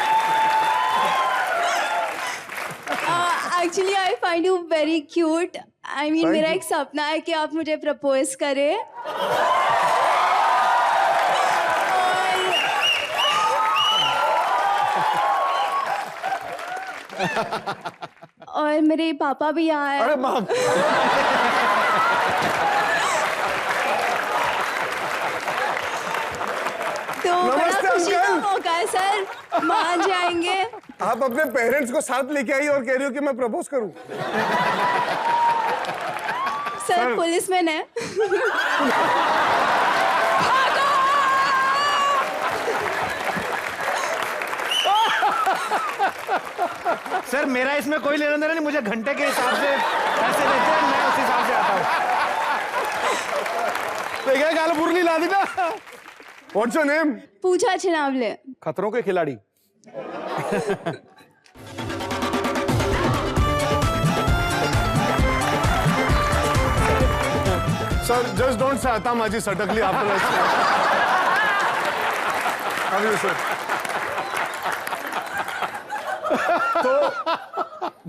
Actually, I find you very cute. I mean, Thank मेरा you. एक सपना है कि आप मुझे प्रपोज करें। और मेरे पापा भी यहाँ हैं। अरे बाप। तो बड़ा नमस्ते खुशी का अंकल। मौका है सर, मान जाएंगे। आप अपने पेरेंट्स को साथ लेके आई और कह रही हो कि मैं प्रपोज करूं? सर पुलिसमैन है। सर मेरा इसमें कोई लेना देना नहीं, मुझे घंटे के हिसाब से पैसे देते हैं, मैं उस हिसाब से आता हूँ। तो क्या गाल बुरली ला दी ना? What's your name? पूजा छिनावले। खतरों के खिलाड़ी। Sir, just don't say Ata Maji suddenly after that. How are you, sir? तो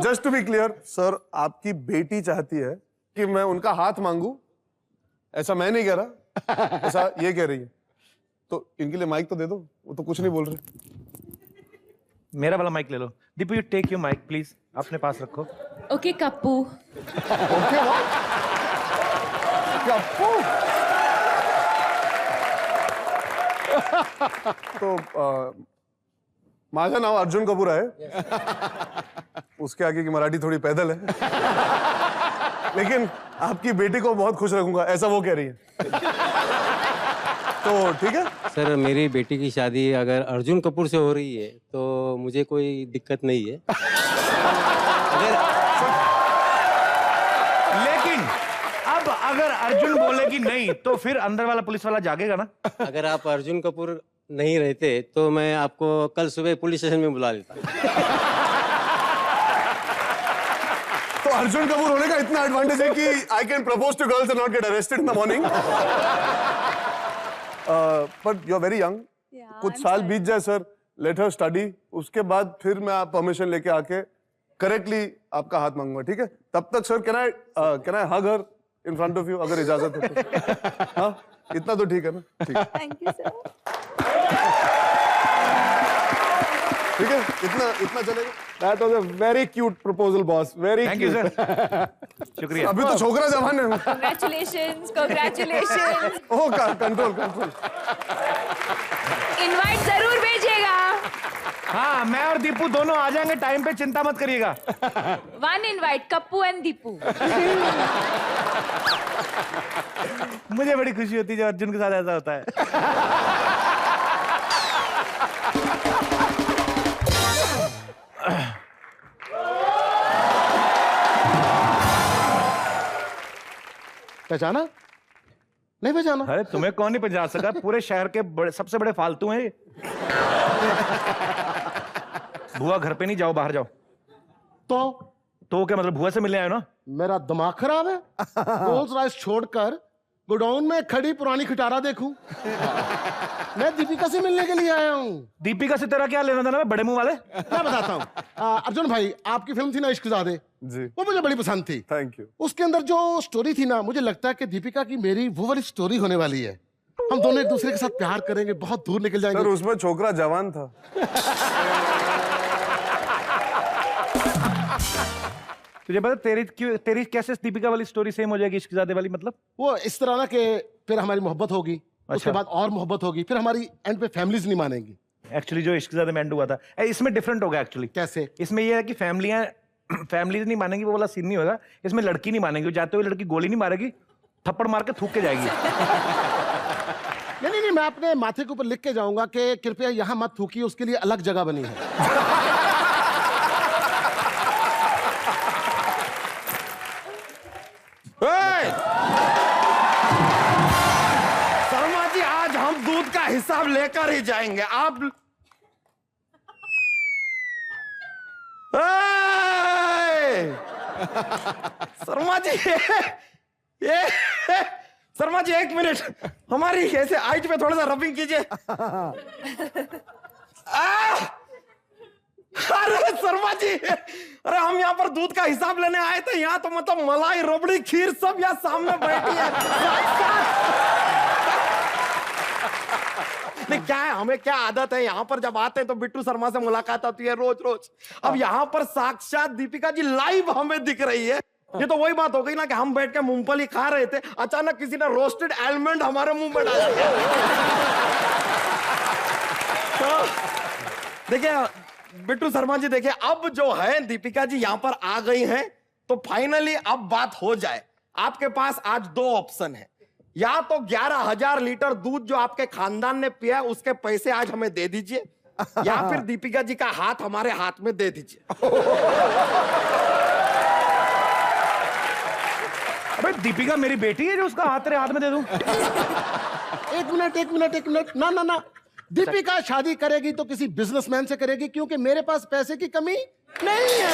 just to be clear, sir, आपकी बेटी चाहती है कि मैं उनका हाथ मांगू। ऐसा मैं नहीं कह रहा, ऐसा ये कह रही है। तो इनके लिए माइक तो दे दो, वो तो कुछ नहीं बोल रहे। मेरा वाला माइक ले लो। Deepu, you take your mike please, अपने पास रखो। ओके कप्पू। ओके कप्पू। तो माझा नाव अर्जुन कपूर है। उसके आगे की मराठी थोड़ी पैदल है, लेकिन आपकी बेटी को बहुत खुश रखूंगा, ऐसा वो कह रही है। तो ठीक है सर, मेरी बेटी की शादी अगर अर्जुन कपूर से हो रही है तो मुझे कोई दिक्कत नहीं है। लेकिन अब अगर अर्जुन बोले कि नहीं, तो फिर अंदर वाला पुलिस वाला जागेगा ना? अगर आप अर्जुन कपूर नहीं रहते तो मैं आपको कल सुबह पुलिस स्टेशन में बुला लेता। तो अर्जुन कपूर होने का इतना एडवांटेज है कि I can propose to girls and not get arrested in the morning. But you are very young. कुछ साल बीत जाए सर, लेट हर स्टडी, उसके बाद फिर मैं आप परमिशन लेके आके करेक्टली आपका हाथ मांगूंगा, ठीक है? तब तक sir can I hug her in front of you, अगर इजाजत है तो? हाँ, इतना तो ठीक है ना? ठीक है, थैंक यू सर। ठीक है, इतना चलेगा। That was a very cute proposal, boss. Very Thank you, cute. sir. शुक्रिया। अभी तो छोकरा जवान है। Congratulations, congratulations. ओह, कंट्रोल। इनवाइट जरूर भेजिएगा। हाँ, मैं और दीपू दोनों आ जाएंगे टाइम पे, चिंता मत करिएगा। One invite, Kappu and Deepu. मुझे बड़ी खुशी होती है जब अर्जुन के साथ ऐसा होता है। पहचाना? नहीं पहचाना? अरे तुम्हें कौन नहीं पहचान सका? पूरे शहर के सबसे बड़े फालतू हैं ये। बुआ घर पे नहीं, जाओ बाहर जाओ। तो क्या मतलब, बुआ से मिलने आए हो ना? मेरा दिमाग खराब है? रोल्स रॉयस छोड़कर गोडाउन में खड़ी पुरानी खटारा देखूं? मैं दीपिका से मिलने के लिए आया हूँ। दीपिका से तेरा क्या लेना देना? मैं बड़े मुंह वाले। मैं बताता हूँ। अर्जुन भाई, आपकी फिल्म थी ना इश्कजादे, जी, वो मुझे बड़ी पसंद थी। Thank you. उसके अंदर जो स्टोरी थी ना, मुझे लगता है कि दीपिका की मेरी वो वाली स्टोरी होने वाली है। हम दोनों एक दूसरे के साथ प्यार करेंगे, बहुत दूर निकल जाएंगे। सर, उसमें छोकरा जवान था। तुझे पता तेरी कैसे दीपिका वाली स्टोरी सेम हो जाएगी इश्कजादे वाली? मतलब वो इस तरह ना कि फिर हमारी मोहब्बत होगी, उसके बाद और मोहब्बत होगी, फिर हमारी एंड पे फैमिलीज नहीं मानेंगी। एक्चुअली जो इश्क ज़ादे में एंड हुआ था, इसमें डिफरेंट होगा एक्चुअली। कैसे? इसमें ये है कि फैमिली नहीं मानेंगी, वो वाला सीन नहीं होगा। इसमें लड़की नहीं मानेंगी, जाते हुए लड़की गोली नहीं मारेगी, थप्पड़ मार के थूक के जाएगी। नहीं, मैं अपने माथे के ऊपर लिख के जाऊंगा कि कृपया यहाँ मत थूकिए, उसके लिए अलग जगह बनी है। शर्मा जी, आज हम दूध का हिसाब लेकर ही जाएंगे। आप शर्मा जी, ये शर्मा जी एक मिनट, हमारी ऐसे आइज पे थोड़ा सा रबिंग कीजिए। अरे शर्मा जी, अरे हम यहाँ पर दूध का हिसाब लेने आए थे, यहाँ तो मतलब मलाई, रबड़ी, खीर सब यहाँ सामने बैठी है। नहीं क्या है, हमें क्या आदत है, यहाँ पर जब आते हैं तो बिट्टू शर्मा से मुलाकात होती है रोज रोज। अब यहाँ पर साक्षात दीपिका जी लाइव हमें दिख रही है। ये तो वही बात हो गई ना कि हम बैठ के मूंगफली खा रहे थे, अचानक किसी ने रोस्टेड आलमंड हमारे मुंह में डाल दिया। तो देखिए बिट्टू शर्मा जी, देखिए अब जो है दीपिका जी यहाँ पर आ गई हैं, तो फाइनली अब बात हो जाए। आपके पास आज दो ऑप्शन है, या तो 11,000 लीटर दूध जो आपके खानदान ने पिया उसके पैसे आज हमें दे दीजिए, या फिर दीपिका जी का हाथ हमारे हाथ में दे दीजिए। अबे दीपिका मेरी बेटी है जो उसका हाथ तेरे हाथ में दे दूं? एक मिनट, ना, दीपिका शादी करेगी तो किसी बिजनेसमैन से करेगी, क्योंकि मेरे पास पैसे की कमी नहीं है।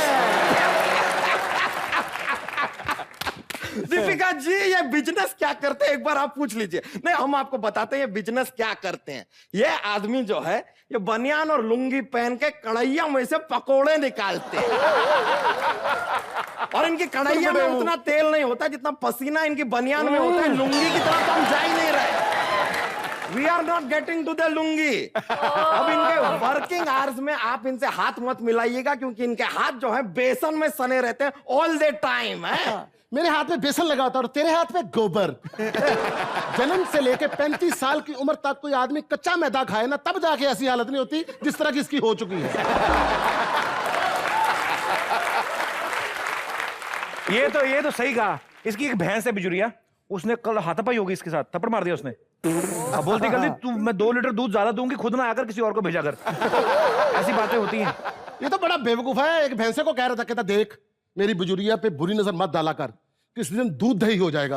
दीपिका जी ये बिजनेस क्या करते हैं एक बार आप पूछ लीजिए। नहीं, हम आपको बताते हैं ये बिजनेस क्या करते हैं। ये आदमी जो है ये बनियान और लुंगी पहन के कढ़ैया में से पकोड़े निकालते हैं, और इनकी कढ़ैया में उतना तेल नहीं होता जितना पसीना इनकी बनियान में होता है। लुंगी की तरफ तो हम जा ही नहीं रहे। We are not getting to the lungi. अब इनके वर्किंग आवर्स में आप इनसे हाथ मत मिलाइएगा, क्योंकि इनके हाथ जो है बेसन में सने रहते हैं ऑल द टाइम है। मेरे हाथ में बेसन लगा होता और तेरे हाथ में गोबर। जन्म से लेके 35 साल की उम्र तक कोई आदमी कच्चा मैदा खाए ना, तब जाके ऐसी हालत नहीं होती जिस तरह की इसकी हो चुकी है। ये तो सही कहा। इसकी एक भैंस है बिजुरिया, उसने कल हाथापाई होगी इसके साथ, थप्पड़ मार दिया उसने। अब बोलती कल तू मैं 2 लीटर दूध ज्यादा दूंगी, खुद ना आकर किसी और को भेजा कर। ऐसी बातें होती हैं। ये तो बड़ा बेवकूफ है। एक भैंसे को कह रहा था, कहता देख मेरी बुजुर्गिया पे बुरी नजर मत डाला कर, किसी दिन दूध दही हो जाएगा।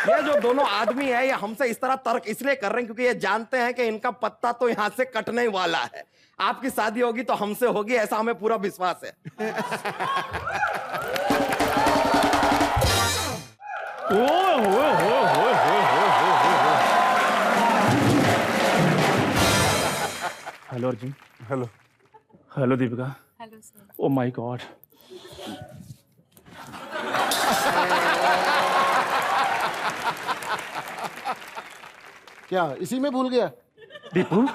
ये जो दोनों आदमी है ये हमसे इस तरह तर्क इसलिए कर रहे हैं क्योंकि ये जानते हैं कि इनका पत्ता तो यहां से कटने वाला है। आपकी शादी होगी तो हमसे होगी, ऐसा हमें पूरा विश्वास है। Hello Arjun. Hello Deepika. Hello sir. Oh my God. क्या इसी में भूल गया? दीपू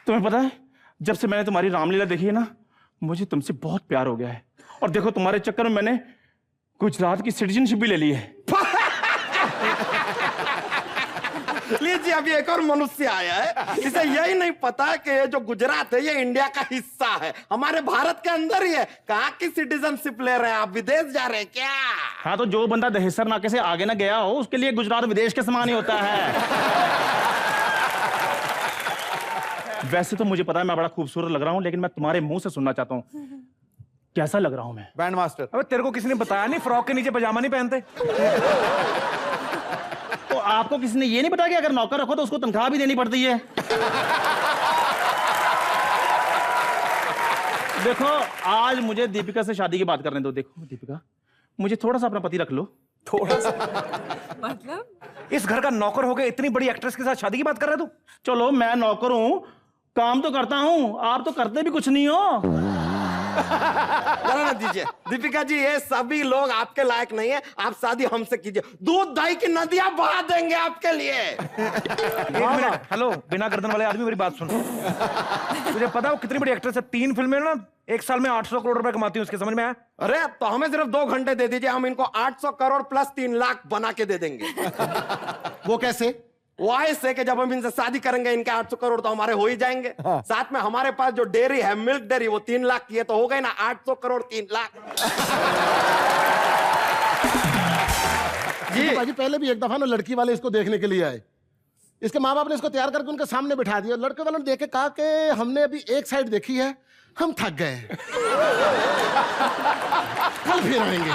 तुम्हें पता है जब से मैंने तुम्हारी रामलीला देखी है ना, मुझे तुमसे बहुत प्यार हो गया है। और देखो तुम्हारे चक्कर में मैंने गुजरात की सिटीजनशिप भी ले ली है। लीजिए, अभी एक और मनुष्य आया है, इसे यही नहीं पता कि ये जो गुजरात है ये इंडिया का हिस्सा है, हमारे भारत के अंदर ही है। कहाँ की सिटीजनशिप ले रहे हैं आप, विदेश जा रहे हैं क्या? हाँ, तो जो बंदा दहेसर नाके से आगे ना गया हो उसके लिए गुजरात विदेश के समान ही होता है। वैसे तो मुझे पता है मैं बड़ा खूबसूरत लग रहा हूँ, लेकिन मैं तुम्हारे मुंह से सुनना चाहता हूँ कैसा लग रहा हूँ मैं? Band master. अबे तेरे को किसी ने बताया नहीं फ्रॉक के नीचे पजामा नहीं पहनते? तो आपको किसी ने ये नहीं बताया कि अगर नौकर रखो तो उसको तनख्वाह भी देनी पड़ती है? देखो आज मुझे दीपिका से शादी की बात करने दो। देखो दीपिका, मुझे थोड़ा सा अपना पति रख लो। थोड़ा सा मतलब? इस घर का नौकर हो गए, इतनी बड़ी एक्ट्रेस के साथ शादी की बात कर रहा है तू? चलो मैं नौकर हूं, काम तो करता हूं, आप तो करते भी कुछ नहीं हो। ना दीजिए दीपिका जी, ये सभी लोग आपके लायक नहीं है, आप शादी हमसे कीजिए, दूध दही की नदियां बहा देंगे आपके लिए। एक मिनट, हेलो, बिना गर्दन वाले आदमी मेरी बात सुन। तुझे पता हो कितनी बड़ी एक्ट्रेस है, 3 फिल्में ना, एक साल में 800 करोड़ रुपए कमाती है, उसके समझ में आया? अरे तो हमें सिर्फ 2 घंटे दे दीजिए, हम इनको 800 करोड़ प्लस 3 लाख बना के दे देंगे। वो कैसे? वो ऐसे कि जब हम इनसे शादी करेंगे, इनके 800 करोड़ तो हमारे हो ही जाएंगे। साथ में हमारे पास जो डेयरी है, मिल्क डेयरी, वो 3 लाख की है, तो हो गए ना 800 करोड़ 3 लाख। जी भाजी, पहले भी एक दफा ना लड़की वाले इसको देखने के लिए आए, इसके माँ बाप ने इसको तैयार करके उनके सामने बिठा दिया। लड़के वालों ने देख के कहा कि हमने अभी एक साइड देखी है, हम थक गए, कल फिर आएंगे।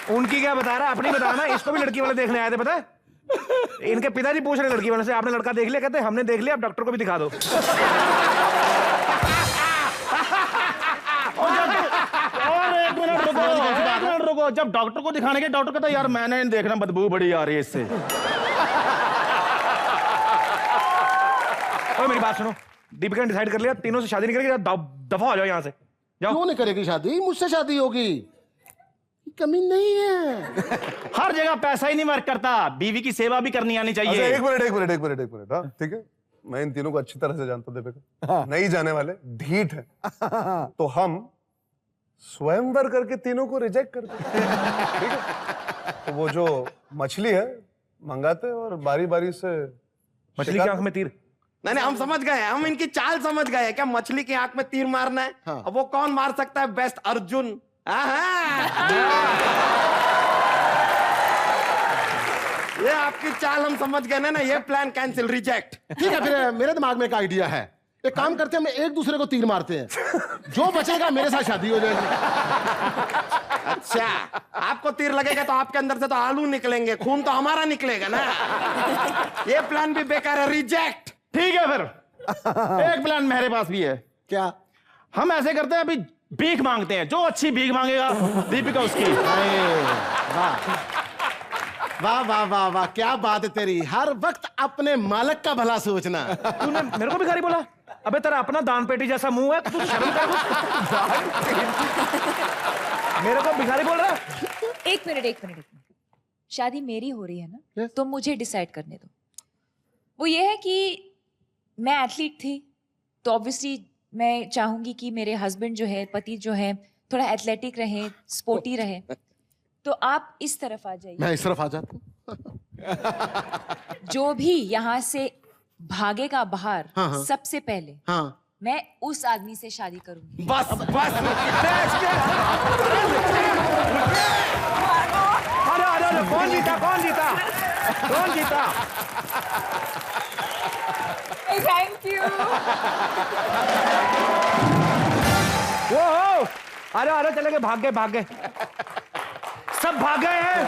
उनकी क्या बता रहा है, अपनी बता ना। इसको भी लड़की वाले देखने आए थे, पता है? इनके पिताजी पूछ रहे लड़की वाले से, आपने लड़का देख लिया? कहते हमने देख लिया, अब डॉक्टर को भी दिखा दो। और एक मिनट रुको, जब डॉक्टर को दिखाने के, डॉक्टर कहता यार मैंने देखना, बदबू बड़ी आ रही है इससे। और मेरी बात सुनो, दीपिका ने डिसाइड कर लिया, तीनों से शादी नहीं करेगी, दफा हो जाओ यहाँ से, जाओ। क्यों नहीं करेगी शादी? मुझसे शादी होगी, कमी नहीं है। हर जगह पैसा ही नहीं वर्क करता, बीवी की सेवा भी करनी आनी चाहिए। अच्छा, एक मिनट, हाँ ठीक है, मैं इन तीनों को अच्छी तरह से जानता हूँ दीपिका, नहीं जाने वाले, ढीठ है। तो हम स्वयंवर करके तीनों को रिजेक्ट कर देते, ठीक है? तो वो जो मछली है मंगाते और बारी बारी से मछली की आंख में तीर। नहीं, हम समझ गए, हम इनकी चाल समझ गए। क्या मछली की आंख में तीर मारना है? हाँ। अब वो कौन मार सकता है? बेस्ट अर्जुन। ये आपकी चाल हम समझ गए ना, ये प्लान कैंसिल, रिजेक्ट। ठीक है, फिर मेरे दिमाग में एक आइडिया है, एक काम करते हैं, हम एक दूसरे को तीर मारते हैं, जो बचेगा मेरे साथ शादी हो जाएगी। अच्छा, आपको तीर लगेगा तो आपके अंदर से तो आलू निकलेंगे, खून तो हमारा निकलेगा ना। ये प्लान भी बेकार है, रिजेक्ट। ठीक है, फिर एक प्लान मेरे पास भी है। क्या? हम ऐसे करते हैं, अभी भीख मांगते हैं, जो अच्छी भीख मांगेगा दीपिका उसकी। वाह वाह वाह वाह, क्या बात है तेरी, हर वक्त अपने मालिक का भला सोचना। तूने मेरे को भिखारी बोला? अबे तेरा अपना दान पेटी जैसा मुंह है, तू शर्म कर। मेरे को भिखारी बोल रहा है? एक मिनट, शादी मेरी हो रही है ना, तो मुझे डिसाइड करने दो। वो ये है कि मैं एथलीट थी, तो ऑब्वियसली मैं चाहूंगी कि मेरे हस्बैंड जो है, पति जो है, थोड़ा एथलेटिक रहे, स्पोर्टी रहे। तो आप इस तरफ आ जाइए, मैं इस तरफ आ जाता हूँ। जो भी यहाँ से भागेगा बाहर, हाँ। सबसे पहले मैं उस आदमी से शादी करूंगी। बस अरे कौन जीता? Thank you. वो अरे चले गए, भाग गए, सब भाग गए हैं।